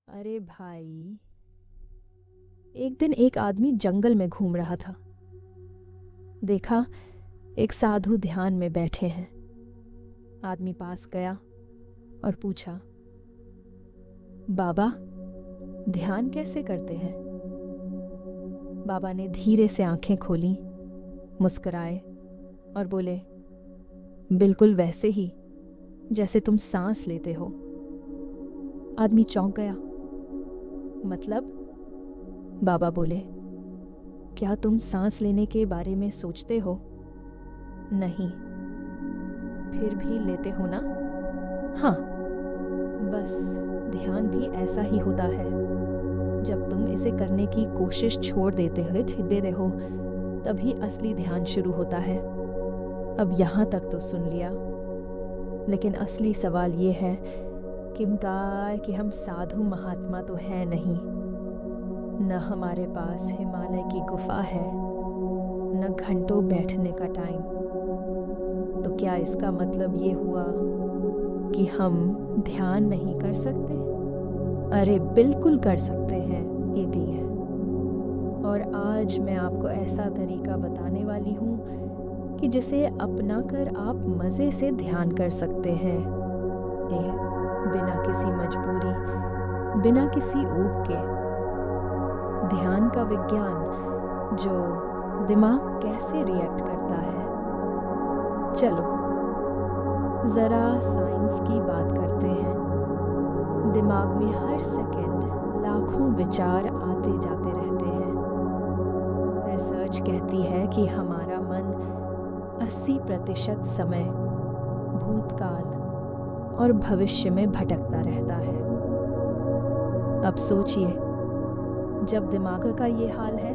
अरे भाई, एक दिन एक आदमी जंगल में घूम रहा था। देखा, एक साधु ध्यान में बैठे हैं। आदमी पास गया और पूछा, बाबा, ध्यान कैसे करते हैं? बाबा ने धीरे से आंखें खोली, मुस्कुराए और बोले, बिल्कुल वैसे ही जैसे तुम सांस लेते हो। आदमी चौंक गया। मतलब? बाबा बोले, क्या तुम सांस लेने के बारे में सोचते हो? नहीं। फिर भी लेते हो ना? हाँ। बस ध्यान भी ऐसा ही होता है। जब तुम इसे करने की कोशिश छोड़ देते हो तभी असली ध्यान शुरू होता है। अब यहाँ तक तो सुन लिया, लेकिन असली सवाल ये है कि हम साधु महात्मा तो हैं नहीं। न हमारे पास हिमालय की गुफा है, न घंटों बैठने का टाइम। तो क्या इसका मतलब ये हुआ कि हम ध्यान नहीं कर सकते? अरे बिल्कुल कर सकते हैं, एक ही है। और आज मैं आपको ऐसा तरीका बताने वाली हूँ कि जिसे अपनाकर आप मज़े से ध्यान कर सकते हैं, बिना किसी मजबूरी, बिना किसी ऊब के। ध्यान का विज्ञान, जो दिमाग कैसे रिएक्ट करता है। चलो ज़रा साइंस की बात करते हैं। दिमाग में हर सेकंड लाखों विचार आते जाते रहते हैं। रिसर्च कहती है कि हमारा मन 80% समय भूतकाल और भविष्य में भटकता रहता है। अब सोचिए, जब दिमाग का ये हाल है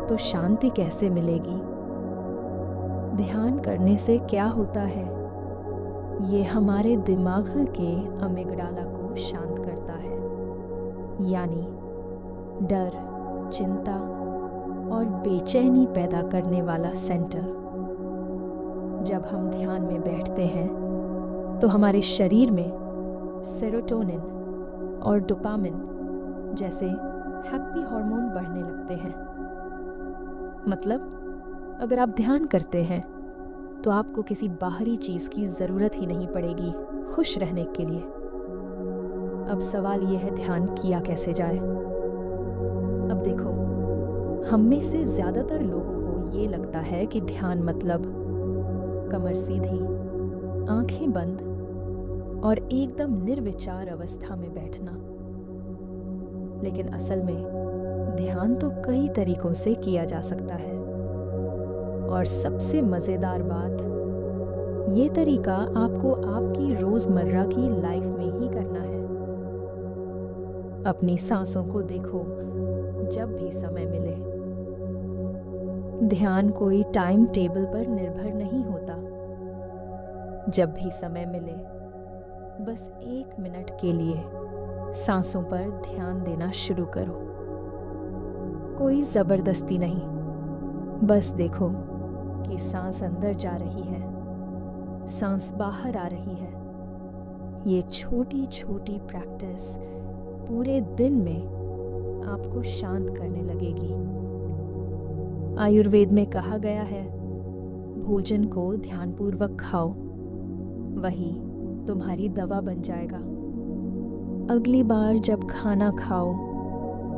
तो शांति कैसे मिलेगी? ध्यान करने से क्या होता है? ये हमारे दिमाग के अमिगडाला को शांत करता है, यानी डर, चिंता और बेचैनी पैदा करने वाला सेंटर। जब हम ध्यान में बैठते हैं तो हमारे शरीर में सेरोटोनिन और डोपामिन जैसे हैप्पी हार्मोन बढ़ने लगते हैं। मतलब, अगर आप ध्यान करते हैं तो आपको किसी बाहरी चीज़ की ज़रूरत ही नहीं पड़ेगी खुश रहने के लिए। अब सवाल यह है, ध्यान किया कैसे जाए? अब देखो, हम में से ज़्यादातर लोगों को ये लगता है कि ध्यान मतलब कमर सीधी, आंखें बंद और एकदम निर्विचार अवस्था में बैठना। लेकिन असल में ध्यान तो कई तरीकों से किया जा सकता है। और सबसे मज़ेदार बात, ये तरीका आपको आपकी रोज़मर्रा की लाइफ में ही करना है। अपनी सांसों को देखो जब भी समय मिले। ध्यान कोई टाइम टेबल पर निर्भर नहीं होता। जब भी समय मिले, बस 1 मिनट के लिए सांसों पर ध्यान देना शुरू करो। कोई ज़बरदस्ती नहीं, बस देखो कि सांस अंदर जा रही है, सांस बाहर आ रही है। ये छोटी छोटी प्रैक्टिस पूरे दिन में आपको शांत करने लगेगी। आयुर्वेद में कहा गया है, भोजन को ध्यानपूर्वक खाओ, वही तुम्हारी दवा बन जाएगा। अगली बार जब खाना खाओ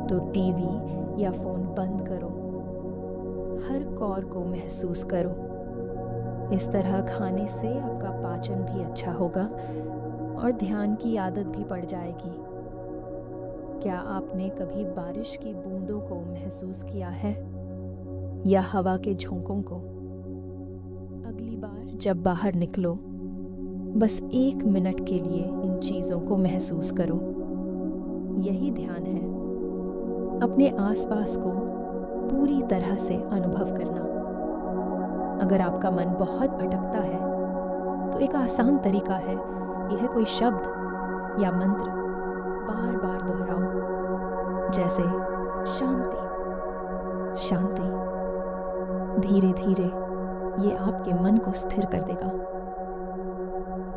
तो टीवी या फ़ोन बंद करो, हर कौर को महसूस करो। इस तरह खाने से आपका पाचन भी अच्छा होगा और ध्यान की आदत भी पड़ जाएगी। क्या आपने कभी बारिश की बूंदों को महसूस किया है, या हवा के झोंकों को? अगली बार जब बाहर निकलो, बस 1 मिनट के लिए इन चीज़ों को महसूस करो। यही ध्यान है, अपने आसपास को पूरी तरह से अनुभव करना। अगर आपका मन बहुत भटकता है तो एक आसान तरीका है, यह कोई शब्द या मंत्र बार बार दोहराओ, जैसे शांति शांति। धीरे धीरे ये आपके मन को स्थिर कर देगा।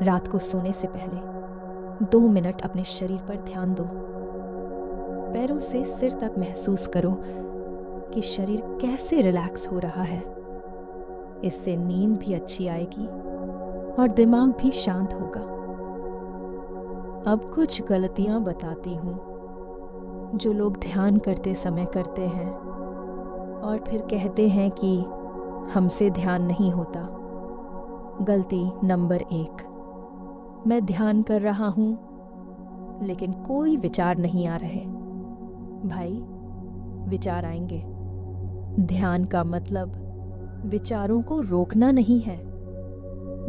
रात को सोने से पहले 2 मिनट अपने शरीर पर ध्यान दो। पैरों से सिर तक महसूस करो कि शरीर कैसे रिलैक्स हो रहा है। इससे नींद भी अच्छी आएगी और दिमाग भी शांत होगा। अब कुछ गलतियां बताती हूँ जो लोग ध्यान करते समय करते हैं और फिर कहते हैं कि हमसे ध्यान नहीं होता। गलती नंबर 1, मैं ध्यान कर रहा हूँ लेकिन कोई विचार नहीं आ रहे। भाई, विचार आएंगे। ध्यान का मतलब विचारों को रोकना नहीं है,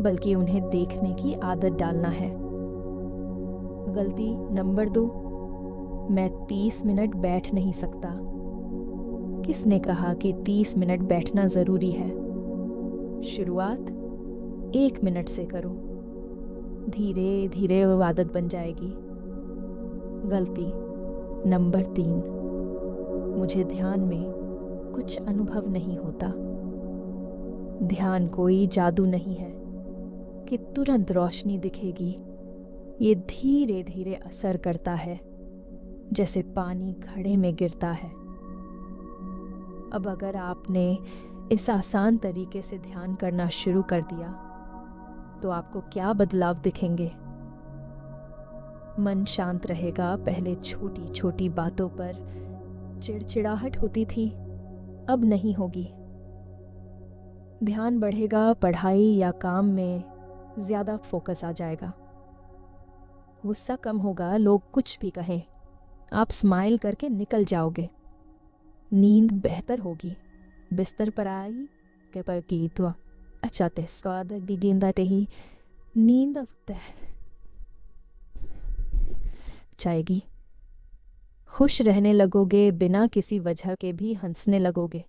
बल्कि उन्हें देखने की आदत डालना है। गलती नंबर 2, मैं 30 मिनट बैठ नहीं सकता। किसने कहा कि 30 मिनट बैठना ज़रूरी है? शुरुआत 1 मिनट से करो, धीरे धीरे वो आदत बन जाएगी। गलती नंबर 3, मुझे ध्यान में कुछ अनुभव नहीं होता। ध्यान कोई जादू नहीं है कि तुरंत रोशनी दिखेगी। ये धीरे धीरे असर करता है, जैसे पानी घड़े में गिरता है। अब अगर आपने इस आसान तरीके से ध्यान करना शुरू कर दिया तो आपको क्या बदलाव दिखेंगे? मन शांत रहेगा। पहले छोटी छोटी बातों पर चिड़चिड़ाहट होती थी, अब नहीं होगी। ध्यान बढ़ेगा, पढ़ाई या काम में ज़्यादा फोकस आ जाएगा। गुस्सा कम होगा, लोग कुछ भी कहें आप स्माइल करके निकल जाओगे। नींद बेहतर होगी। बिस्तर पर आई के पर की तो अच्छा ते स्वाद दीदाते ही नींद जाएगी। खुश रहने लगोगे, बिना किसी वजह के भी हंसने लगोगे।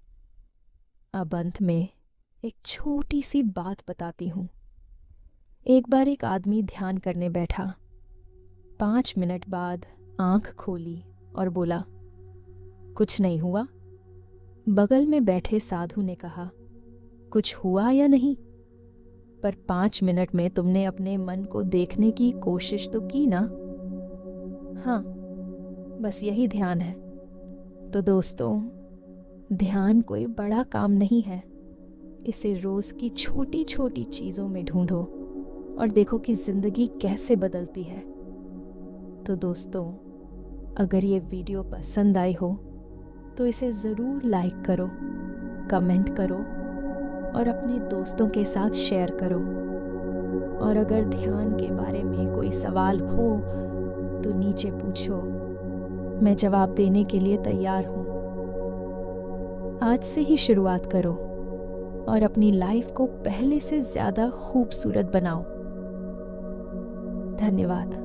अब अंत में एक छोटी सी बात बताती हूँ। एक बार एक आदमी ध्यान करने बैठा। 5 मिनट बाद आंख खोली और बोला, कुछ नहीं हुआ। बगल में बैठे साधु ने कहा, कुछ हुआ या नहीं? पर 5 मिनट में तुमने अपने मन को देखने की कोशिश तो की ना? हाँ, बस यही ध्यान है। तो दोस्तों, ध्यान कोई बड़ा काम नहीं है। इसे रोज की छोटी छोटी चीजों में ढूंढो और देखो कि जिंदगी कैसे बदलती है। तो दोस्तों, अगर ये वीडियो पसंद आई हो तो इसे ज़रूर लाइक करो, कमेंट करो और अपने दोस्तों के साथ शेयर करो। और अगर ध्यान के बारे में कोई सवाल हो तो नीचे पूछो, मैं जवाब देने के लिए तैयार हूँ। आज से ही शुरुआत करो और अपनी लाइफ को पहले से ज़्यादा खूबसूरत बनाओ। धन्यवाद।